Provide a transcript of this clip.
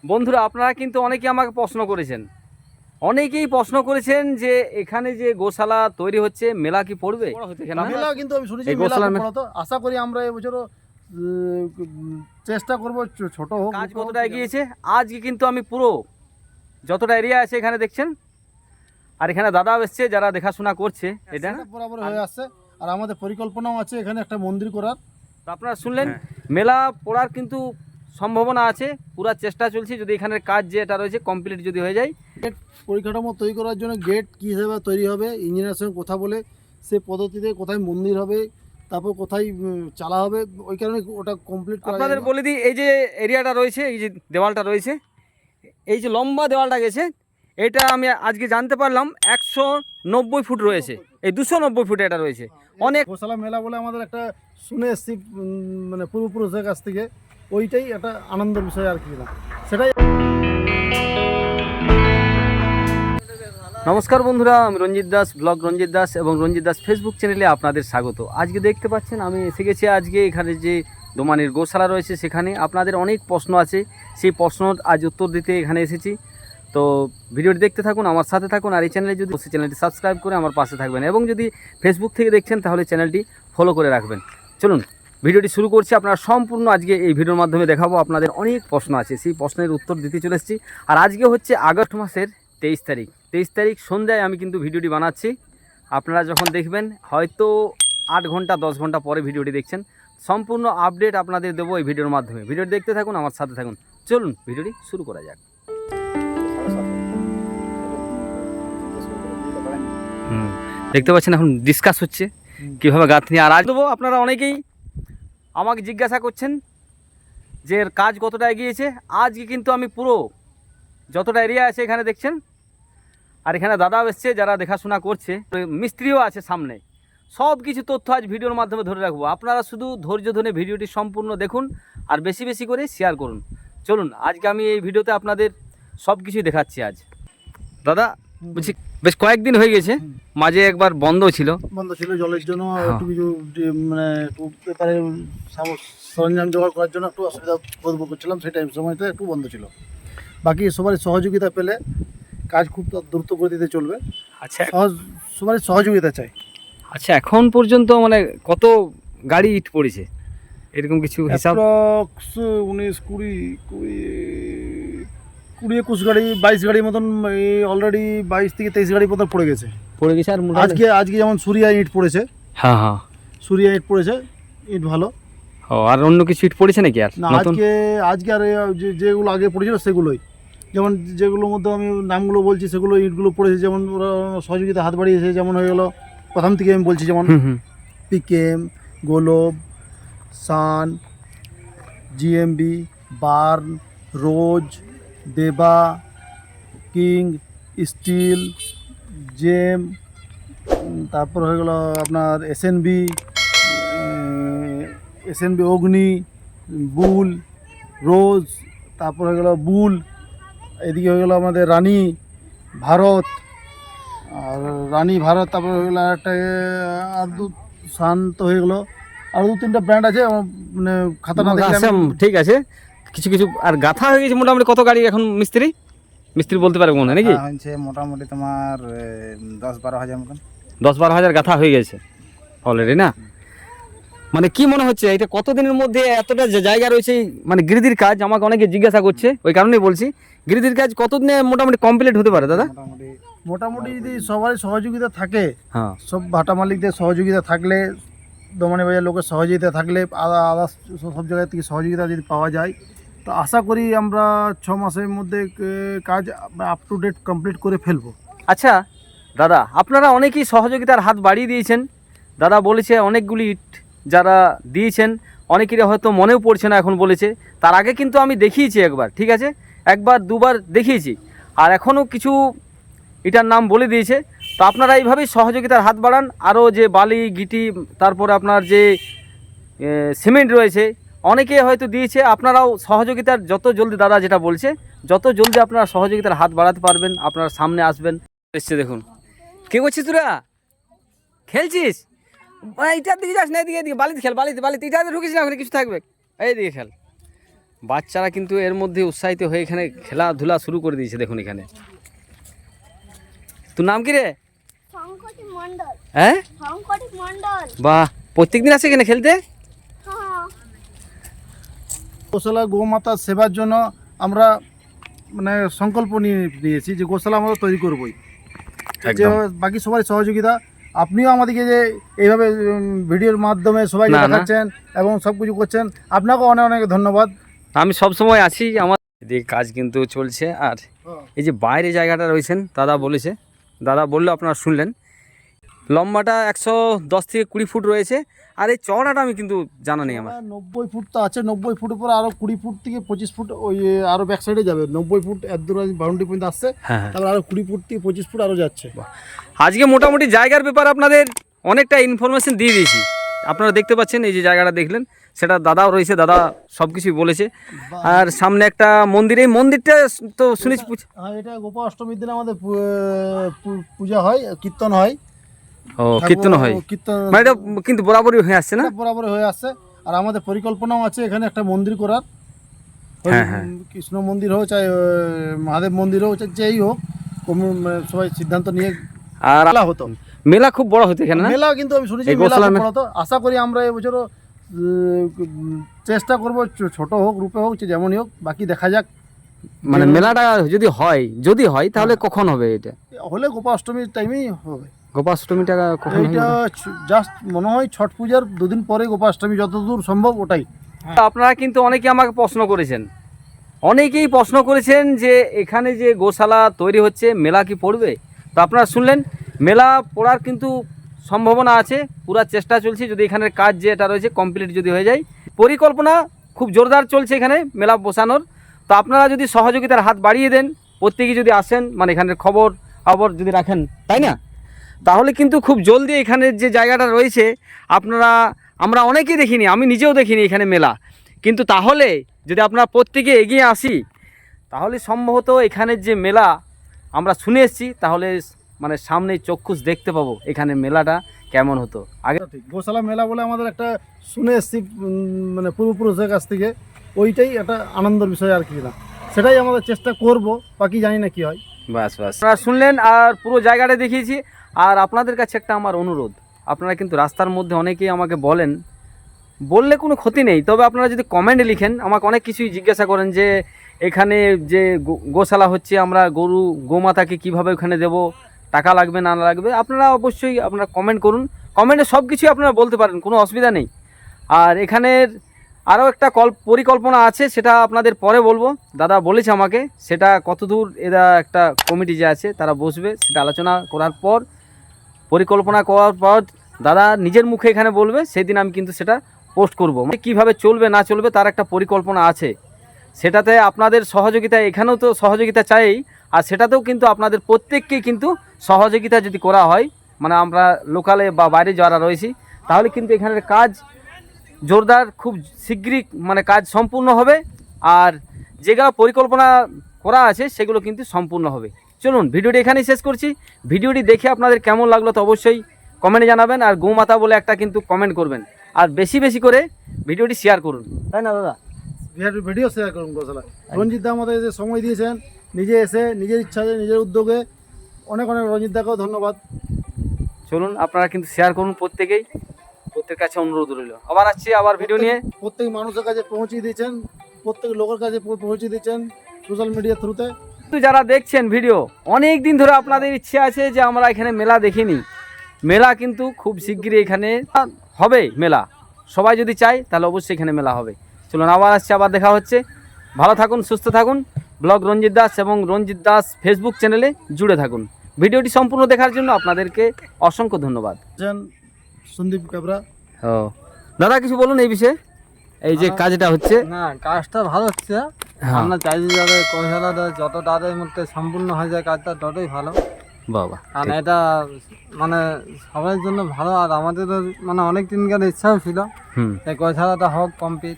বন্ধুরা আপনারা কিন্তু অনেকেই আমাকে প্রশ্ন করেছেন যে এখানে যে গোশালা তৈরি হচ্ছে মেলা কি পড়বে? মেলা কিন্তু আমি শুনেছি মেলা পড়া, তো আশা করি আমরা এবছরও চেষ্টা করব ছোট হোক। কাজ কতটা এগিয়েছে আজকে কিন্তু আমি পুরো যতটা এরিয়া আছে এখানে দেখছেন, আর এখানে দাদাও এসছে যারা দেখাশোনা করছে, এটা বরাবর হয়ে আসছে। আর আমাদের পরিকল্পনাও আছে এখানে একটা মন্দির করার। তো আপনারা শুনলেন মেলা পড়ার কিন্তু সম্ভাবনা আছে, পুরো চেষ্টা চলছে যদি এখানের কাজ যেটা রয়েছে কমপ্লিট যদি হয়ে যায়। গেট পরিকাঠামো তৈরি করার জন্য গেট কী হিসেবে তৈরি হবে, ইঞ্জিনিয়ারের সঙ্গে কথা বলে সে পদ্ধতিতে কোথায় মন্দির হবে, তারপর কোথায় চালা হবে, ওই কারণে ওটা কমপ্লিট করা। আপনাদের বলে দিই, এই যে এরিয়াটা রয়েছে, এই যে দেওয়ালটা রয়েছে, এই যে লম্বা দেওয়ালটা গেছে, এটা আমি আজকে জানতে পারলাম 190 ফুট রয়েছে, এই 290 ফুট এটা রয়েছে। অনেক গোশালা মেলা বলে আমাদের একটা শুনে এসছি মানে পূর্বপুরুষের কাছ থেকে, ওইটাই একটা আনন্দের বিষয় আর কি না সেটাই। নমস্কার বন্ধুরা, আমি রঞ্জিত দাস, ব্লগ রঞ্জিত দাস এবং রঞ্জিত দাস ফেসবুক চ্যানেলে আপনাদের স্বাগত। আজকে দেখতে পাচ্ছেন আমি এসে গেছি আজকে এখানে যে দোমানির গোশালা রয়েছে সেখানে। আপনাদের অনেক প্রশ্ন আছে, সেই প্রশ্নর আজ উত্তর দিতে এখানে এসেছি। তো ভিডিওটি দেখতে থাকুন, আমার সাথে থাকুন। আর এই চ্যানেলে যদি চ্যানেলটি সাবস্ক্রাইব করে আমার পাশে থাকবেন, এবং যদি ফেসবুক থেকে দেখছেন তাহলে চ্যানেলটি ফলো করে রাখবেন। চলুন ভিডিওটি শুরু করছি। আপনারা সম্পূর্ণ আজকে এই ভিডিওর মাধ্যমে দেখাবো। আপনাদের অনেক প্রশ্ন আছে, সেই প্রশ্নের উত্তর দিতে চলে এসেছি। আর আজকে হচ্ছে আগস্ট মাসের 23 তারিখ সন্ধ্যায় আমি কিন্তু ভিডিওটি বানাচ্ছি। আপনারা যখন দেখবেন হয়তো 8 ঘন্টা 10 ঘন্টা পরে ভিডিওটি দেখছেন। সম্পূর্ণ আপডেট আপনাদের দেবো এই ভিডিওর মাধ্যমে। ভিডিওটি দেখতে থাকুন, আমার সাথে থাকুন। চলুন ভিডিওটি শুরু করা যাক। দেখতে পাচ্ছেন এখন ডিসকাস হচ্ছে কীভাবে গাঁথনি। আর আজ দেবো, আপনারা অনেকেই আমাকে জিজ্ঞাসা করছেন যে এর কাজ কতটা এগিয়েছে। আজকে কিন্তু আমি পুরো যতটা এরিয়া আছে এখানে দেখছেন, আর এখানে দাদাও এসছে যারা দেখাশোনা করছে, মিস্ত্রিও আছে সামনে। সব কিছু তথ্য আজ ভিডিওর মাধ্যমে ধরে রাখবো। আপনারা শুধু ধৈর্য ধরে ভিডিওটি সম্পূর্ণ দেখুন আর বেশি বেশি করে শেয়ার করুন। চলুন আজকে আমি এই ভিডিওতে আপনাদের সব কিছুই দেখাচ্ছি। আজ দাদা বলছি বেশ কয়েকদিন হয়ে গেছে, মাঝে একবার বন্ধ ছিল জলের জন্য, একটু কিছু মানে একটু পেপারে সরঞ্জাম জোগাড় করার জন্য একটু অসুবিধা বোধ করছিলাম, সেই টাইম সময়তে একটু বন্ধ ছিল। বাকি সবারই সহযোগিতা পেলে কাজ খুব দ্রুত গতিতে চলবে। আচ্ছা, সবারই সহযোগিতা চাই। আচ্ছা, এখন পর্যন্ত মানে কত গাড়ি ইট পড়েছে এরকম কিছু হিসাব? 19-20-21 গাড়ি, 22 গাড়ির মতন অলরেডি 22 থেকে 23 গাড়ি মতন পড়ে গেছে। আর আজকে যেমন সুরিয়া ইট পড়েছে। হ্যাঁ, সুরিয়া ইট পড়েছে, ইট ভালো। আর অন্য কিছু ইট পড়েছে নাকি? আর না, আজকে আর যেগুলো আগে পড়েছিল সেগুলোই, যেমন যেগুলোর মধ্যে আমি নামগুলো বলছি সেগুলো ইটগুলো পড়েছে। যেমন ওরা সহযোগিতা হাত বাড়িয়েছে, যেমন হয়ে গেল প্রথম থেকে আমি বলছি, যেমন পিকেএম, গোলব, সান, জিএমবি, বার্ন, রোজ, দেবা, কিং, স্টিল, জেম, তারপর হয়ে গেল আপনার এসএনবি, অগ্নি, বুল, রোজ, তারপর হয়ে গেল বুল, এদিকে হয়ে গেল আমাদের রানী ভারত, তারপর হয়ে গেলো একটা আর শান্ত হয়ে গেলো, আর 2-3টা ব্র্যান্ড আছে মানে খাতা না দেখলে। ঠিক আছে, কিছু কিছু আর গাথা হয়ে গেছে মোটামুটি। কত গাড়ি এখন মিস্ত্রি বলতে পারবে মনে হয় নাকি? হচ্ছে মোটামুটি তোমার 10-12 হাজার মতন, 10-12 হাজার গাথা হয়ে গেছে অলরেডি না? মানে কি মনে হচ্ছে এটা কতদিনের মধ্যে এতটা জায়গা রয়েছে? মানে গিরিদির কাজ আমাকে অনেকে জিজ্ঞাসা করছে, ওই কারণেই বলছি গিরিদির কাজ কতদিনে মোটামুটি কমপ্লিট হতে পারে দাদা? মোটামুটি যদি সবারই সহযোগিতা থাকে, হ্যাঁ, সব ভাটা মালিকদের সহযোগিতা থাকলে, দোমানি বাজার লোকের সহযোগিতা থাকলে, আদার্স সব জায়গা থেকে সহযোগিতা যদি পাওয়া যায়, তো আশা করি আমরা 6 মাসের মধ্যে কাজ আপ টু ডেট কমপ্লিট করে ফেলবো। আচ্ছা দাদা, আপনারা অনেকেই সহযোগিতার হাত বাড়িয়ে দিয়েছেন। দাদা বলেছে অনেকগুলি ইট যারা দিয়েছেন, অনেকেরই হয়তো মনেও পড়ছে না এখন বলেছে। তার আগে কিন্তু আমি দেখিয়েছি একবার, ঠিক আছে, 1-2বার দেখিয়েছি, আর এখনও কিছু এটার নাম বলে দিয়েছে। তো আপনারা এইভাবেই সহযোগিতার হাত বাড়ান। আরও যে বালি গিটি, তারপরে আপনার যে সিমেন্ট রয়েছে অনেকে হয়তো দিয়েছে, আপনারাও সহযোগিতার যত জলদি, দাদা যেটা বলছে, যত জলদি আপনারা সহযোগিতার হাত বাড়াতে পারবেন আপনারা সামনে আসবেন। এসছে দেখুন, কে করছিস তোরা? খেলছিস? এইটার দিকে যাস না, এদিকে বালিতে খেল, বালিতে এটাতে ঢুকিস না, ওখানে কিছু থাকবে, এইদিকে খেল। বাচ্চারা কিন্তু এর মধ্যে উৎসাহিত হয়ে এখানে খেলাধুলা শুরু করে দিয়েছে। দেখুন এখানে, তোর নাম কি রে? শঙ্করী মণ্ডল। হ্যাঁ, শঙ্করী মণ্ডল। বাহ, প্রত্যেকদিন আসে এখানে খেলতে? হ্যাঁ। গোশালা গোমাতার সেবার জন্য আমরা মানে সংকল্প নিয়েছি যে গোশালা আমরা তৈরি করবই। যে একদম। বাকি সবাই সহযোগিতা, আপনিও আমাদেরকে যে এইভাবে ভিডিওর মাধ্যমে সবাই না, না। দেখাচ্ছেন এবং সব কিছু করছেন, আপনাকেও অনেক অনেক ধন্যবাদ। আমি সব সময় আছি, আমার এদিকে কাজ কিন্তু চলছে। আর এই যে বাইরে জায়গাটা রয়েছেন, দাদা বলেছে, দাদা বললো আপনারা শুনলেন, লম্বাটা 110 থেকে 20 ফুট রয়েছে। আর এই চওড়াটা আমি কিন্তু জানা নেই আমার। 90 ফুট তো আছে, 90 ফুটের পরে আরও 20 ফুট থেকে 25 ফুট ওই আরও ব্যাক সাইডে যাবে। 90 ফুট একদম বাউন্ডারি পর্যন্ত আসছে, হ্যাঁ, হ্যাঁ। তারপর আরও 20 ফুট থেকে 25 ফুট আরও যাচ্ছে। আজকে মোটামুটি জায়গার ব্যাপারে আপনাদের অনেকটা ইনফরমেশন দিয়ে দিয়েছি। আপনারা দেখতে পাচ্ছেন এই যে জায়গাটা দেখলেন, সেটা দাদাও রয়েছে, দাদা সব কিছুই বলেছে। আর সামনে একটা মন্দির, এই মন্দিরটা তো শুনেছি হ্যাঁ, এটা গোপাষ্টমীর দিন আমাদের পূজা হয়, কীর্তন হয়। ও, কীর্তন হয়, কীর্তন মানে এটা কিন্তু বরাবরই হয়ে আসছে না? বরাবর হয়ে আসছে। আর আমাদের পরিকল্পনাও আছে এখানে একটা মন্দির করার। হ্যাঁ, হ্যাঁ। কৃষ্ণ মন্দির হোক, চাই মহাদেব মন্দির হোক, যেই হোক, সবাই সিদ্ধান্ত নিয়ে আর মেলা হতো। মেলা খুব বড় হতো এখানে না? মেলা কিন্তু আমি শুনেছি এই মেলা গোশালা খুব বড় হতো। আশা করি আমরা এবছরও চেষ্টা করবো, ছোট হোক, রূপে হোক, যেমনই হোক, বাকি দেখা যাক। মানে মেলাটা যদি হয় তাহলে কখন হবে এটা? হলে গোপাষ্টমীর টাইমেই হবে। গোপাষ্টমীটা কখন হবে? এইটা জাস্ট মনে হয় ছট পূজার দুদিন পরে গোপাষ্টমী, যতদূর সম্ভব ওটাই। আপনারা কিন্তু অনেকেই আমাকে প্রশ্ন করেছেন, অনেকেই প্রশ্ন করেছেন যে এখানে যে গোশালা তৈরি হচ্ছে, মেলা কি পড়বে? তো আপনারা শুনলেন, মেলা পড়ার কিন্তু সম্ভাবনা আছে, পুরো চেষ্টা চলছে। যদি এখানের কাজ যেটা রয়েছে কমপ্লিট যদি হয়ে যায়, পরিকল্পনা খুব জোরদার চলছে এখানে মেলা বসানোর। তো আপনারা যদি সহযোগিতার হাত বাড়িয়ে দেন, প্রত্যেকে যদি আসেন, মানে এখানের খবর যদি রাখেন, তাই না, তাহলে কিন্তু খুব জলদি এখানের যে জায়গাটা রয়েছে আমরা অনেকেই দেখিনি, আমি নিজেও দেখিনি এখানে মেলা। কিন্তু তাহলে যদি আপনারা প্রত্যেকে এগিয়ে আসি, তাহলে সম্ভবত এখানের যে মেলা আমরা শুনে এসেছি, তাহলে মানে সামনে চক্ষুষ দেখতে পাবো এখানে মেলাটা কেমন হতো আগে। ঠিক, গোশালা মেলা বলে আমাদের একটা শুনে এসছি মানে পূর্বপুরুষের কাছ থেকে, ওইটাই একটা আনন্দের বিষয় আর কি না, সেটাই আমাদের চেষ্টা করব, বাকি জানি না কি হয়। বাস আপনারা শুনলেন, আর পুরো জায়গাটা দেখিয়েছি। আর আপনাদের কাছে একটা আমার অনুরোধ, আপনারা কিন্তু রাস্তার মধ্যে অনেকেই আমাকে বললে কোনো ক্ষতি নেই, তবে আপনারা যদি কমেন্টে লিখেন, আমাকে অনেক কিছুই জিজ্ঞাসা করেন যে এখানে যে গোশালা হচ্ছে, আমরা গোমাতাকে কিভাবে ওখানে দেব, টাকা লাগবে না লাগবে, আপনারা অবশ্যই আপনারা কমেন্ট করুন। কমেন্টে সব কিছুই আপনারা বলতে পারেন, কোনো অসুবিধা নেই। আর এখানের আরও একটা পরিকল্পনা আছে, সেটা আপনাদের পরে বলবো। দাদা বলেছে আমাকে, সেটা কতদূর এরা একটা কমিটি যে আছে তারা বসবে, সেটা আলোচনা করার পর, পরিকল্পনা করার পর দাদা নিজের মুখে এখানে বলবে, সেদিন আমি কিন্তু সেটা পোস্ট করব। কীভাবে চলবে না চলবে তার একটা পরিকল্পনা আছে, সেটাতে আপনাদের সহযোগিতা, এখানেও তো সহযোগিতা চাই, আর সেটাতেও কিন্তু আপনাদের প্রত্যেককেই কিন্তু সহযোগিতা যদি করা হয়, মানে আমরা লোকালে বা বাইরে যারা রয়েছি, তাহলে কিন্তু এখানের কাজ জোরদার, খুব শীঘ্রই মানে কাজ সম্পূর্ণ হবে। আর যেগুলো পরিকল্পনা করা আছে সেগুলো কিন্তু সম্পূর্ণ হবে। চলুন ভিডিওটি এখানেই শেষ করছি। ভিডিওটি দেখে আপনাদের কেমন লাগলো তো অবশ্যই কমেন্টে জানাবেন, আর গোমাতা বলে একটা কিন্তু কমেন্ট করবেন, আর বেশি বেশি করে ভিডিওটি শেয়ার করুন, তাই না দাদা? ভিডিও শেয়ার করুন গোশালা। রঞ্জিত দা আমাদের যে সময় দিয়েছেন, নিজে এসে নিজের ইচ্ছায় নিজের উদ্যোগে, অনেক অনেক রঞ্জিত দাকেও ধন্যবাদ। চলুন আপনারা কিন্তু শেয়ার করুন, প্রত্যেকের কাছে অনুরোধ রইল। আবার আসছি আবার ভিডিও নিয়ে। প্রত্যেক মানুষের কাছে পৌঁছে দিয়েছেন, প্রত্যেক লোকের কাছে পৌঁছে দিচ্ছেন সোশ্যাল মিডিয়ার থ্রুতে। কিন্তু যারা দেখছেন ভিডিও, অনেক দিন ধরে আপনাদের ইচ্ছে আছে যে আমরা এখানে মেলা দেখিনি, মেলা কিন্তু খুব শিগগিরই এখানে হবে মেলা। সবাই যদি চায় তাহলে অবশ্যই এখানে মেলা হবে। চলুন আবার আসছে, আবার দেখা হচ্ছে। ভালো থাকুন, সুস্থ থাকুন। ব্লগ রঞ্জিত দাস এবং রঞ্জিত দাস ফেসবুক চ্যানেলে জুড়ে থাকুন। ভিডিওটি সম্পূর্ণ দেখার জন্য আপনাদেরকে অসংখ্য ধন্যবাদ। সন্দীপ কাবরা। ও দাদা, কিছু বলুন এই বিষয়ে, এই যে কাজটা হচ্ছে। না, কাজটা ভালো হচ্ছে। আমরা চাইছি যাতে কৌশলাটা যত তাদের মধ্যে সম্পূর্ণ হয়ে যায় কাজটা, ততই ভালো। বাবা, কারণ এটা মানে সবার জন্য ভালো, আর আমাদেরও মানে অনেক দিনকার ইচ্ছাও ছিল হুম, এই কৌশলাটা হোক কমপ্লিট।